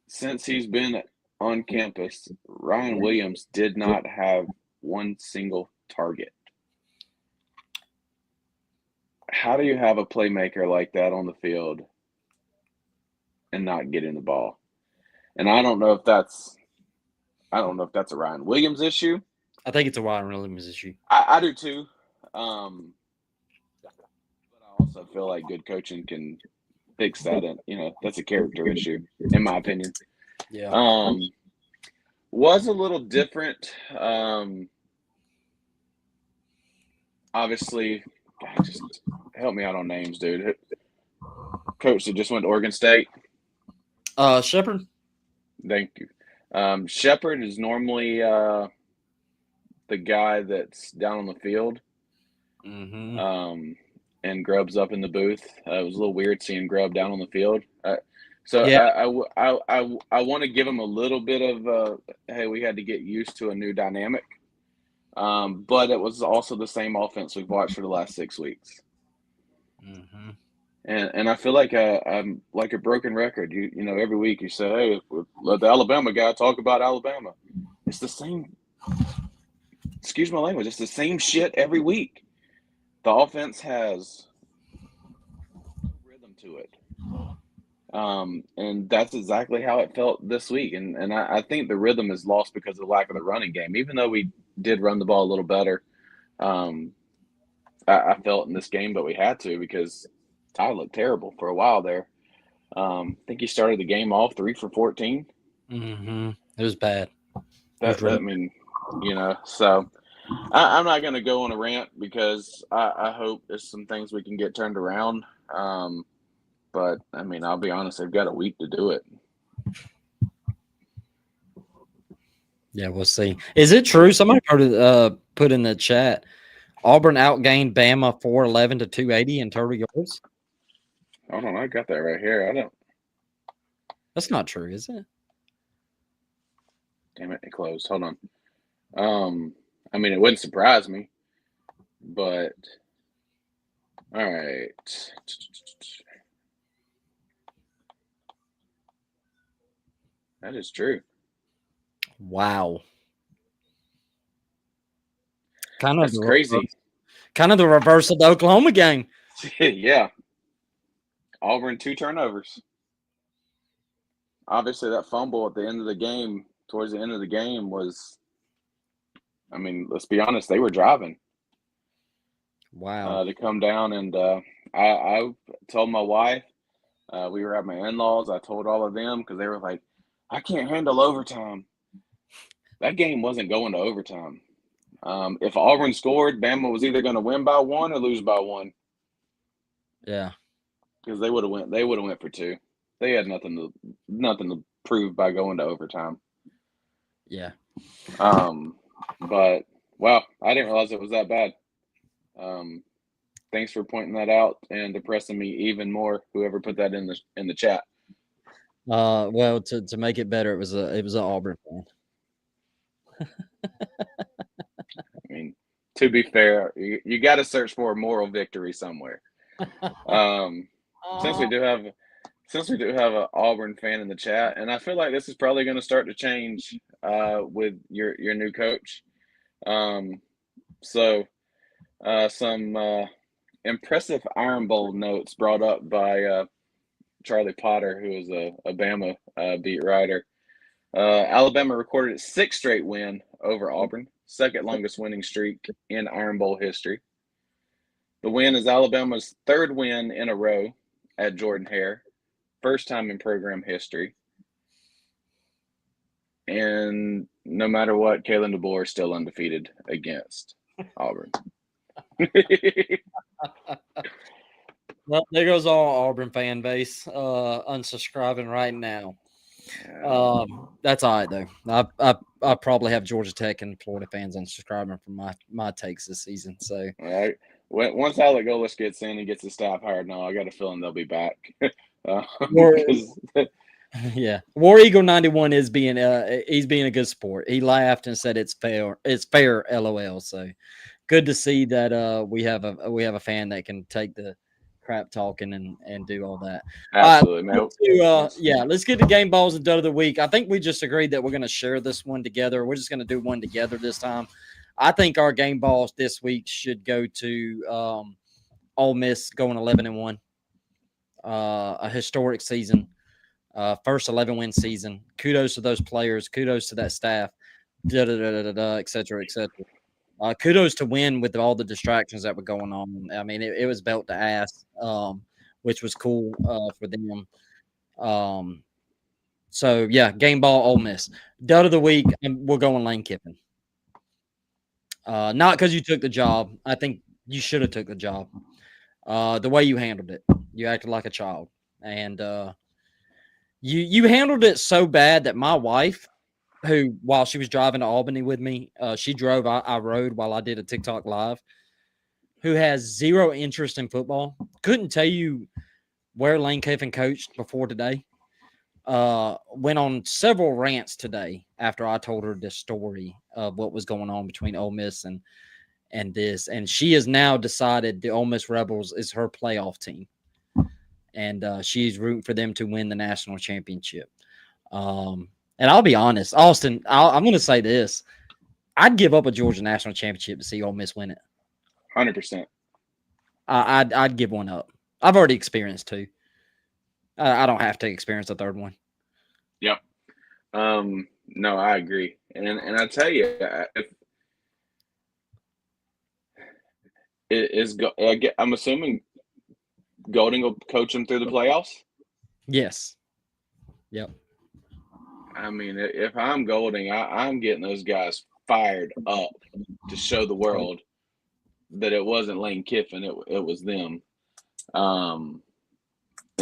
since he's been on campus, Ryan Williams did not have one single target. How do you have a playmaker like that on the field and not getting the ball? And I don't know if that's a Ryan Williams issue. I think it's a Ryan Williams issue. I do too. But I also feel like good coaching can fix that, and that's a character issue, in my opinion. Yeah. Um, was a little different. Obviously, God, just help me out on names, dude. Coach that just went to Oregon State. Shepard. Thank you. Shepard is normally the guy that's down on the field. Mm-hmm. And Grubb's up in the booth. It was a little weird seeing Grubb down on the field. So Yeah. I want to give him a little bit of hey, we had to get used to a new dynamic. But it was also the same offense we've watched for the last 6 weeks. Mm-hmm. And I feel like I'm like a broken record. Every week you say, hey, let the Alabama guy talk about Alabama. It's the same. Excuse my language. It's the same shit every week. The offense has no rhythm to it. And that's exactly how it felt this week. And I think the rhythm is lost because of the lack of the running game. Even though we did run the ball a little better, I felt in this game, but we had to because Ty looked terrible for a while there. I think he started the game off 3 for 14. Mm-hmm. It was bad. I mean, so I'm not going to go on a rant because I hope there's some things we can get turned around. But I mean, I'll be honest, they've got a week to do it. Yeah, we'll see. Is it true? Somebody put in the chat. Auburn outgained Bama 411 to 280 in total yards. Hold on, I got that right here. I don't. That's not true, is it? Damn it, it closed. Hold on. I mean, it wouldn't surprise me, but all right. That is true. Wow. Kind of That's the crazy. reverse, kind of the reverse of the Oklahoma game. Yeah, Auburn 2 turnovers. Obviously, that fumble at the end of the game, towards the end of the game, was. I mean, let's be honest, they were driving Wow. to come down, and I told my wife. We were at my in-laws. I told all of them because they were like, "I can't handle overtime." That game wasn't going to overtime. If Auburn scored, Bama was either going to win by one or lose by one Yeah. because they would have went. They would have went for two. They had nothing to prove by going to overtime. Yeah. But wow, I didn't realize it was that bad. Um, thanks for pointing that out and depressing me even more. Whoever put that in the chat. Well, to make it better, it was an Auburn fan. I mean, to be fair, you got to search for a moral victory somewhere. Um, since we do have an Auburn fan in the chat, and I feel like this is probably going to start to change with your new coach. Um, so some impressive Iron Bowl notes brought up by Charlie Potter, who is a Bama beat writer. Alabama recorded its sixth straight win over Auburn, second longest winning streak in Iron Bowl history. The win is Alabama's third win in a row at Jordan Hare, first time in program history. And no matter what, Kalen DeBoer is still undefeated against Auburn. Well, there goes all Auburn fan base unsubscribing right now. That's all right though. I probably have Georgia Tech and Florida fans unsubscribing from my takes this season. So All right. Once Alec Golis gets in and gets his staff hired, now I got a feeling they'll be back. War, Because yeah, War Eagle 91 is being he's being a good sport. He laughed and said it's fair. It's fair, LOL. So good to see that we have a fan that can take the crap talking and do all that. All right, absolutely, man. let's get to game balls and dud of the week. I think we just agreed that we're going to share this one together. We're just going to do one together this time. I think our game balls this week should go to Ole Miss going 11-1, a historic season, first 11-win season. Kudos to those players. Kudos to that staff. Et cetera, et cetera. Kudos to win with all the distractions that were going on. I mean, it was belt to ass, which was cool for them. So yeah, game ball, Ole Miss. Dud of the week, we're going Lane Kiffin. Not because you took the job. I think you should have took the job. The way you handled it, you acted like a child, and you handled it so bad that my wife, who while she was driving to Albany with me, she drove. I rode while I did a TikTok live. Who has zero interest in football, couldn't tell you where Lane Kiffin coached before today. Went on several rants today after I told her this story of what was going on between Ole Miss and this, and she has now decided the Ole Miss Rebels is her playoff team, and she's rooting for them to win the national championship. And I'll be honest, Austin, I'm going to say this: I'd give up a Georgia national championship to see Ole Miss win it. 100%. I'd give one up. I've already experienced two. I don't have to experience a third one. Yep. No, I agree, and I tell you, if I'm assuming Golding will coach them through the playoffs. Yes. Yep. I mean, if I'm Golding, I'm getting those guys fired up to show the world that it wasn't Lane Kiffin, it was them. And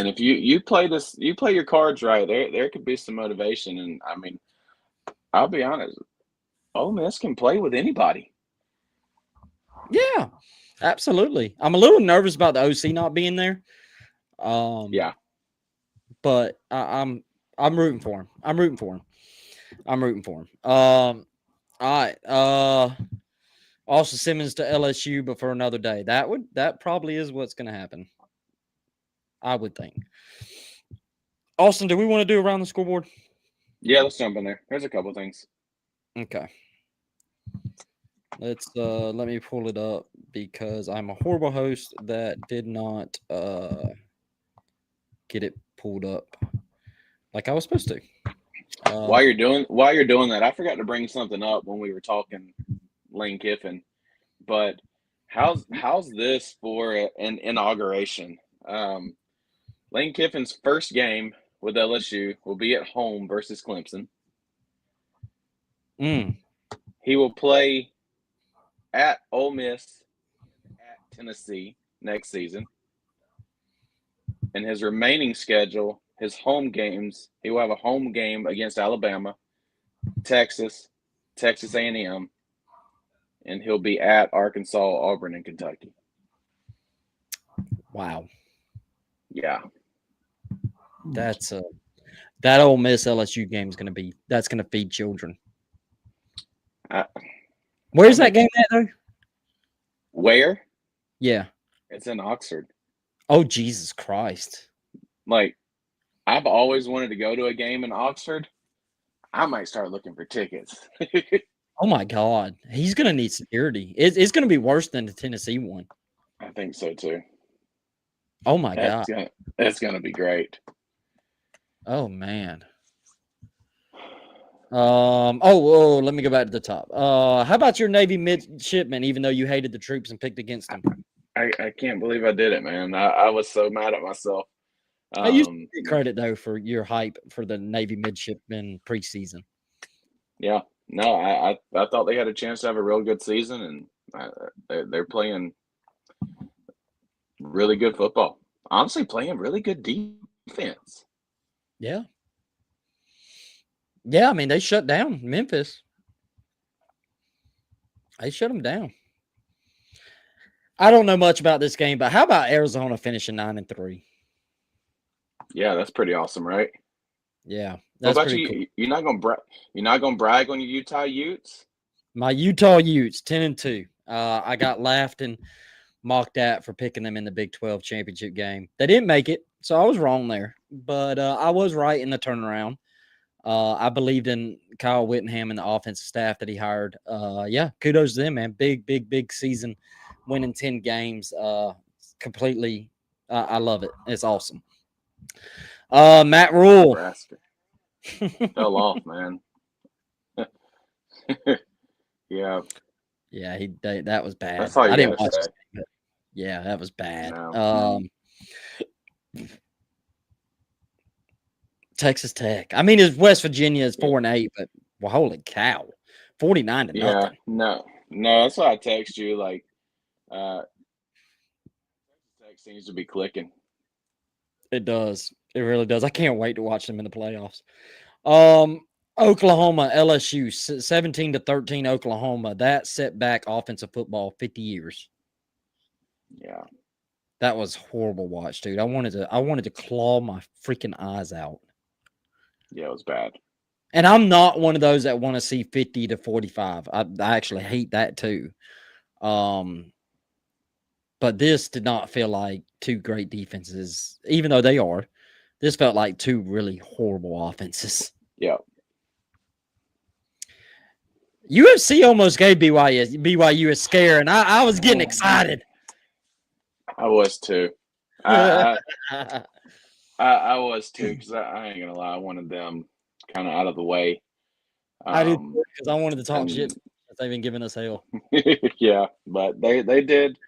if you play your cards right, there could be some motivation. And I mean, I'll be honest, Ole Miss can play with anybody. Yeah, absolutely. I'm a little nervous about the OC not being there. Yeah, but I'm rooting for him. I'm rooting for him. All right. Austin Simmons to LSU, but for another day. That probably is what's going to happen. I would think. Austin, do we want to do around the scoreboard? yeah. Let's jump in there. There's a couple things. Okay. Let me pull it up because I'm a horrible host that did not get it pulled up like I was supposed to. Um, While you're doing that, I forgot to bring something up when we were talking Lane Kiffin. But how's this for an inauguration? Um, Lane Kiffin's first game with LSU will be at home versus Clemson. mm, He will play at Ole Miss, at Tennessee next season. In his remaining schedule, his home games, he will have a home game against Alabama, Texas, Texas A&M, and he'll be at Arkansas, Auburn, and Kentucky. wow, Yeah, that's that Ole Miss LSU game is that's gonna feed children. I, Where's I'm that a, game at though? where? Yeah. It's in Oxford. Oh Jesus Christ. Like, I've always wanted to go to a game in Oxford. I might start looking for tickets. Oh my God, he's gonna need security. It's gonna be worse than the Tennessee one. I think so too. Oh my God. That's gonna that's gonna be great. Oh man. Oh, let me go back to the top. How about your Navy midshipman? Even though you hated the troops and picked against them, I can't believe I did it, man. I was so mad at myself. I used Um, to get credit though for your hype for the Navy midshipman preseason. yeah, no, I thought they had a chance to have a real good season, and they're playing really good football. Honestly, playing really good defense. Yeah, yeah. I mean, they shut down Memphis. They shut them down. I don't know much about this game, but how about Arizona finishing 9-3? Yeah, that's pretty awesome, right? Yeah, What that's about pretty cool. you? You're not gonna brag on your Utah Utes? My Utah Utes 10-2. I got laughed and mocked at for picking them in the Big 12 championship game. They didn't make it, so I was wrong there. But I was right in the turnaround. I believed in Kyle Whittingham and the offensive staff that he hired. Yeah, kudos to them, man. Big season, winning 10 games. Completely, I love it. It's awesome. Matt Rule. Nebraska fell off, man. Yeah, Yeah, that was bad. that's all I you didn't gotta watch say. this game, but yeah, that was bad. No, Texas Tech. I mean, it's West Virginia is 4-8, but well, holy cow, 49 to yeah, nothing. no. That's why I text you. Like, uh, Tech seems to be clicking. It does. It really does. I can't wait to watch them in the playoffs. Um, Oklahoma, LSU, 17-13. Oklahoma. That set back offensive football 50 years. Yeah, That was horrible watch, dude. I wanted to claw my freaking eyes out. yeah, it was bad. And I'm not one of those that want to see 50-45. I actually hate that too. Um, but this did not feel like two great defenses, even though they are. This felt like two really horrible offenses. Yeah, UFC almost gave BYU a scare, and I was getting excited. I was too. I I was too because I ain't gonna lie. I wanted them kind of out of the way. I did Um, because I wanted to talk shit. and They've been giving us hell. yeah, but they did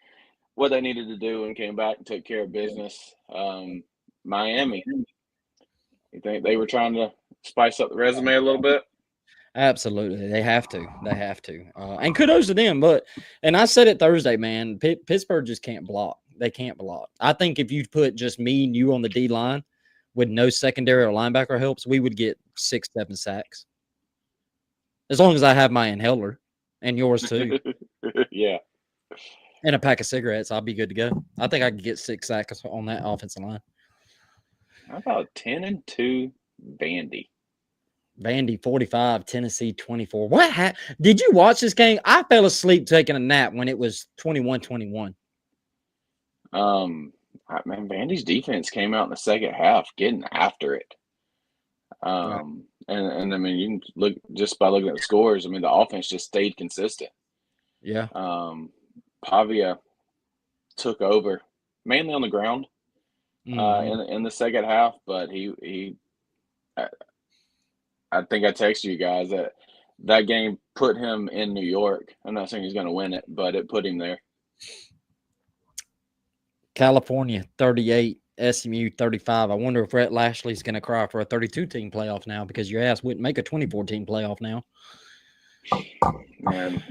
what they needed to do and came back and took care of business. Miami, you think they were trying to spice up the resume a little bit? Absolutely, they have to. They have to. And kudos to them. And I said it Thursday, man. Pittsburgh just can't block. They can't block. I think if you put just me and you on the D line with no secondary or linebacker helps, we would get 6-7 sacks. As long as I have my inhaler and yours too, Yeah. and a pack of cigarettes, I'll be good to go. I think I could get 6 sacks on that offensive line. How about 10-2 Vandy? Vandy 45, Tennessee 24. Did you watch this game? I fell asleep taking a nap when it was 21-21. Man, Vandy's defense came out in the second half getting after it. Right. And I mean, you can look just by looking at the scores. I mean, the offense just stayed consistent. Yeah. Pavia took over mainly on the ground Mhm. in the second half, but I, I think I texted you guys that that game put him in New York. I'm not saying he's going to win it, but it put him there. California 38, SMU 35. I wonder if Rhett Lashley's going to cry for a 32-team playoff now because your ass wouldn't make a 24-team playoff now. Man,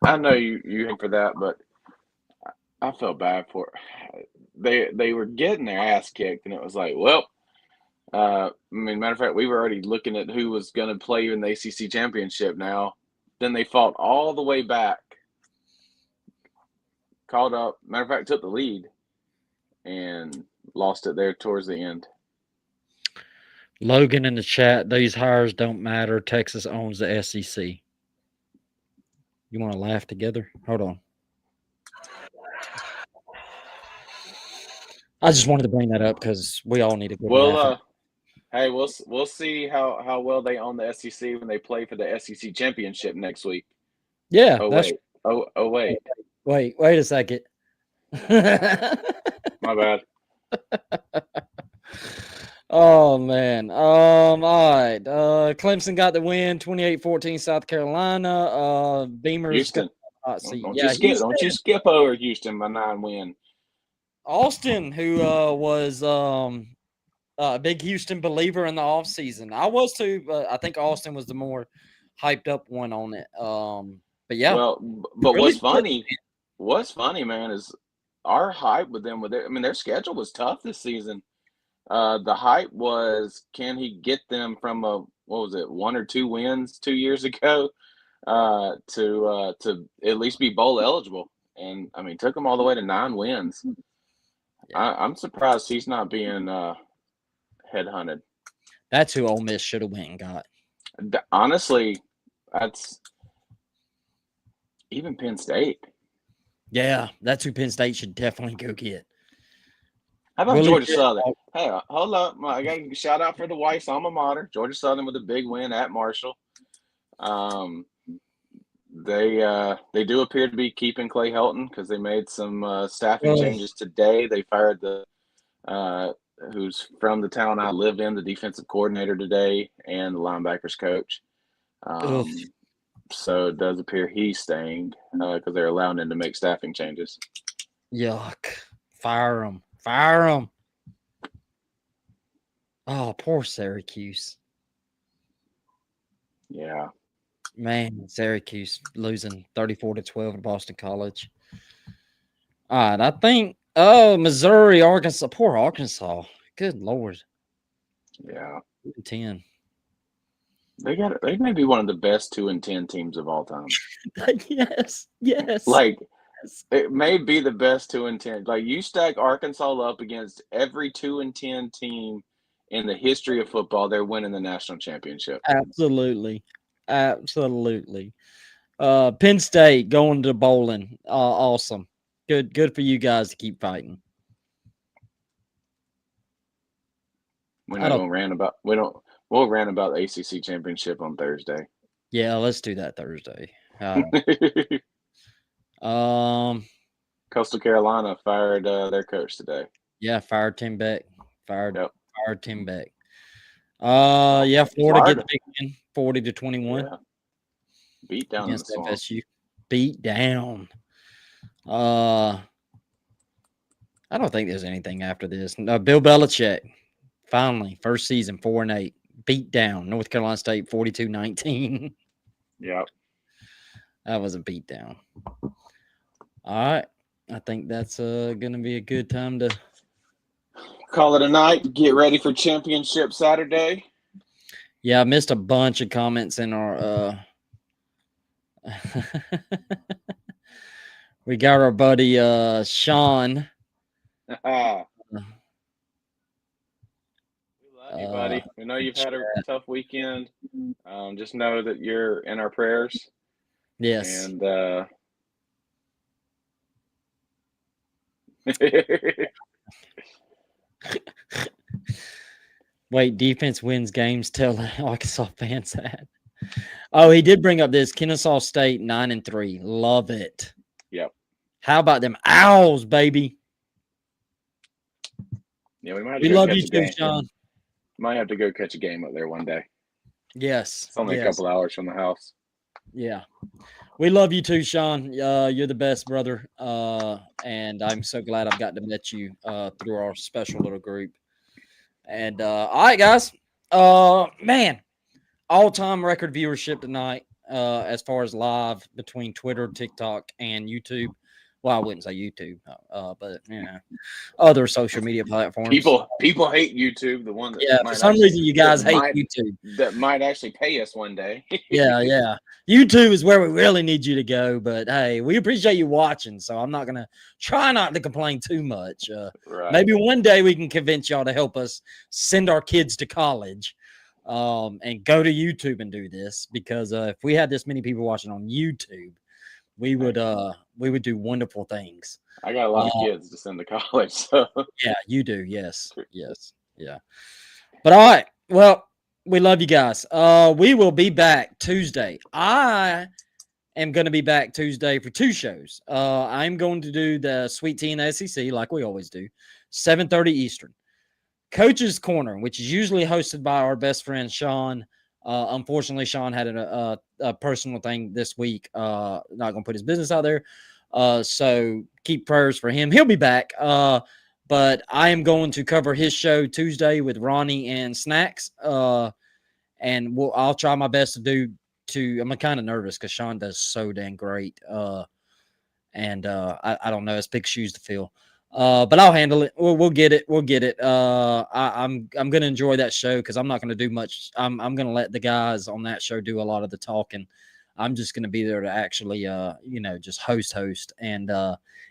I know you hate for that, but I felt bad for they were getting their ass kicked, and it was like, well, I mean, matter of fact, we were already looking at who was going to play in the ACC championship. Now, then they fought all the way back, called up. Matter of fact, took the lead and lost it there towards the end. Logan in the chat, these hires don't matter. Texas owns the SEC. You want to laugh together? Hold on. I just wanted to bring that up because we all need a good laugh. Well, hey, we'll see how well they own the SEC when they play for the SEC championship next week. Yeah, Oh that's wait, oh wait, wait a second. my bad. Oh man. All right. Clemson got the win, 28-14 South Carolina. Beamer's got Houston, hot seat. don't you Yeah, skip, Houston. don't you skip over Houston by 9-win. Austin, who was a big Houston believer in the offseason. I was too, but I think Austin was the more hyped up one on it. But yeah, Well, but really what's funny, man, is our hype with them. I mean, their schedule was tough this season. The hype was, can he get them from a what was it, 1 or 2 wins 2 years ago, to at least be bowl eligible, and I mean, took them all the way to 9 wins. yeah. I'm surprised he's not being headhunted. That's who Ole Miss should have went and got. Honestly, that's even Penn State. Yeah, that's who Penn State should definitely go get. How about Willie Georgia Southern? Hey, hold up. I got to shout out for the Weiss alma mater. Georgia Southern with a big win at Marshall. They do appear to be keeping Clay Helton because they made some staffing changes today. They fired the who's from the town I live in, the defensive coordinator today, and the linebackers coach. So it does appear he's staying because they're allowing him to make staffing changes. Yuck. Fire him. Fire him. Oh, poor Syracuse. Yeah. Man, Syracuse losing 34-12 to Boston College. All right, I think, Missouri, Arkansas. Poor Arkansas. Good Lord. Yeah. 10. They may be one of the best 2-10 teams of all time. Yes. Like, it may be the best 2-10. Like, you stack Arkansas up against every 2-10 team in the history of football, they're winning the national championship. Absolutely. Penn State going to bowling. Awesome. Good for you guys to keep fighting. We'll rant about the ACC championship on Thursday. Yeah, let's do that Thursday. Coastal Carolina fired their coach today. Yeah, fired Tim Beck. Fired Tim Beck. Florida get the big win, 40-21. Yeah. Beat down against in the FSU. Beat down. I don't think there's anything after this. No, Bill Belichick, finally, first season, 4-8. Beat down North Carolina State 42-19. Yep. That was a beat down. All right. I think that's going to be a good time to call it a night. Get ready for championship Saturday. Yeah, I missed a bunch of comments in our we got our buddy Sean. We love you, buddy. We know you've had a tough weekend. Just know that you're in our prayers. Yes. And Wait, defense wins games. Tell Arkansas fans that. Oh, he did bring up this Kennesaw State 9-3. Love it. Yep. How about them Owls, baby? Yeah, we might have to We go love catch you a too, game. Sean. Might have to go catch a game up there one day. Yes. It's only a Yes. couple hours from the house. Yeah. We love you too, Sean. You're the best, brother. And I'm so glad I've got to meet you through our special little group. And all right, guys. Man, all-time record viewership tonight as far as live between Twitter, TikTok, and YouTube. Well, I wouldn't say YouTube, but other social media platforms. People hate YouTube. The one that Yeah, for some reason you guys hate YouTube. that might actually pay us one day. Yeah. YouTube is where we really need you to go. But hey, we appreciate you watching. So I'm not gonna try not to complain too much. Right. Maybe one day we can convince y'all to help us send our kids to college. And go to YouTube and do this because if we had this many people watching on YouTube, we would do wonderful things. I got a lot of kids to send to college, so yeah, you do. Yes. Yeah. But all right, well, we love you guys. We will be back Tuesday. I am going to be back Tuesday for 2 shows. I'm going to do the Sweet Tea and SEC like we always do, 7:30 Eastern. Coach's Corner, which is usually hosted by our best friend Sean. Unfortunately, Sean had a personal thing this week. Not going to put his business out there. So keep prayers for him. He'll be back. But I am going to cover his show Tuesday with Ronnie and Snacks. And I'll try my best to do. I'm kind of nervous because Sean does so dang great. And I don't know. It's big shoes to fill. But I'll handle it. We'll get it. We'll get it. I'm gonna enjoy that show because I'm not gonna do much. I'm gonna let the guys on that show do a lot of the talking. I'm just gonna be there to actually just host. And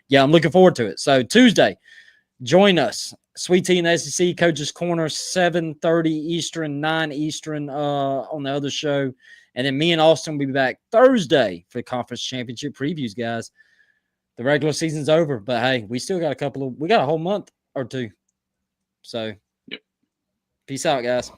yeah, I'm looking forward to it. So Tuesday, join us. Sweet Tea and SEC Coach's Corner, 7:30 Eastern, 9 Eastern on the other show. And then me and Austin will be back Thursday for the conference championship previews, guys. The regular season's over, but hey, we still got we got a whole month or two. So, yep. Peace out, guys.